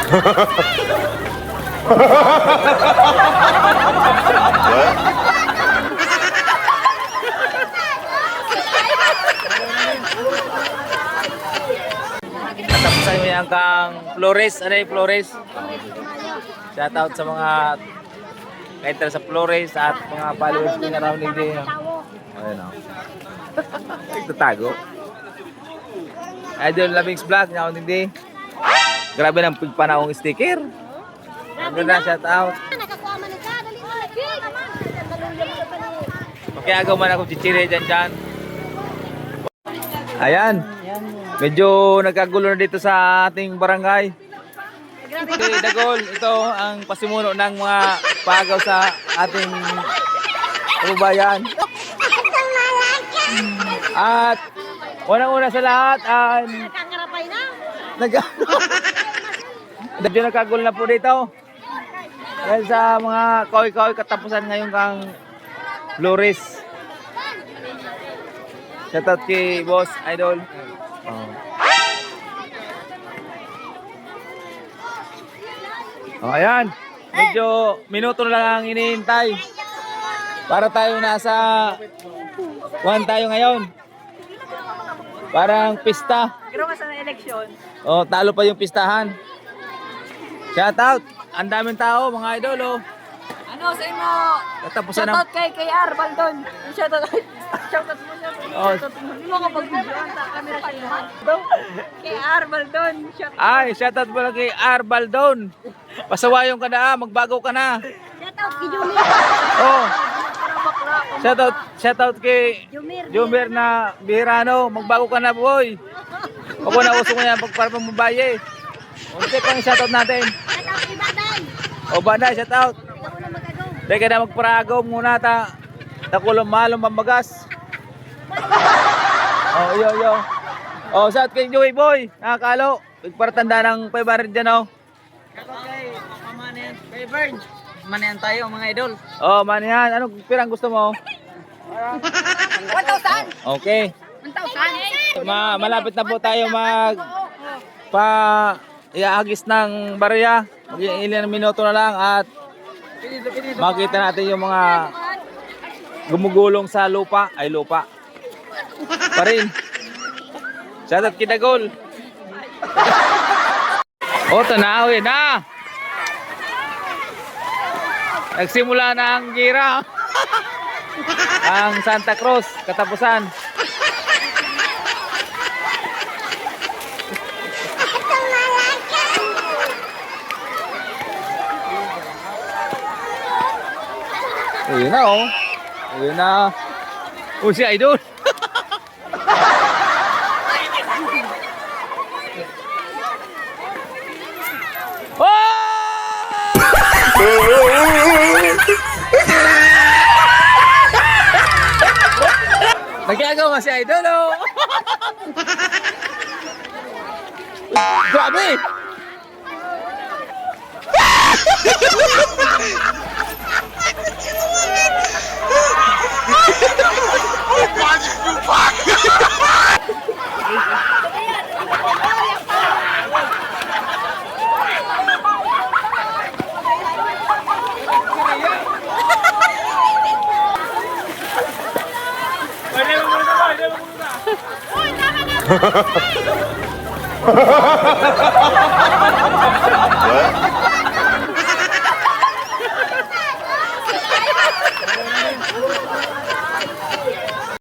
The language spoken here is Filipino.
Tapusan mo yan kang Flores. Ano yung Flores? Shoutout sa mga kainter sa Flores at mga followers ko na rounding din. Ayun o. Nagtatago. Idol Labings Vlog, rounding din. Grabe ng pagpanahong sticker. Ano na, shoutout. Okay, agaw man ako chichire dyan. Ayan. Medyo nagkagulo na dito sa ating barangay. Okay, Dagol, ito ang pasimuno ng mga pagaw sa ating kababayan. At unang-una sa lahat, medyo nagkagulo na po dito. Dahil sa mga kawi-kawi katapusan ngayon kang Flores. Shoutout kay Boss Idol. Oh, ayan. Medyo minuto na lang ang hinihintay. Para tayo nasa 1 tayo ngayon. Parang pista. Pero sa eleksyon. Oh, talo pa yung pistahan. Shoutout. Ang daming tao, mga idol, oh. Ano sa inyo? Katapusan ng... Shoutout kay KR Baldon. Shoutout mo siya. Oh. Hindi mo kapag-videoan sa camera siya. KR Baldon. Ay, shoutout mo lang kay R. Baldon. Pasawayon ka na, magbago ka na. Shoutout kay Jumir. Oh. Shoutout kay Jumir na Bihirano. Magbago ka na, boy. Ako na uso ko yan para pambabaye. Unti pang shoutout natin. Shoutout kay Baday. O Baday, shoutout. Ikaw na mag-agaw. Teka na magparagaw muna ta. Takulong malong pambagas. Oh, yo. Oh, shoutout kay Joey boy. Nakakalo. Pagparatanda ng 500 dyan, oh. Kay Burn. Manayan tayo mga idol. Oh, man yan. Anong pirang gusto mo? 1,000. Okay. 1,000. Malapit na po tayo iaagis ng barya. Ilang minuto na lang at makita natin yung mga gumugulong sa lupa. Ay, lupa. Pa rin. Shoutout kay Dagol. O, tanawin na. Nagsimula na ang gira. Ang Santa Cruz, katapusan. Ayun na, oh. Ayun na. Oh, si Idol. Nagagawa nga si Idol, oh. Grabe.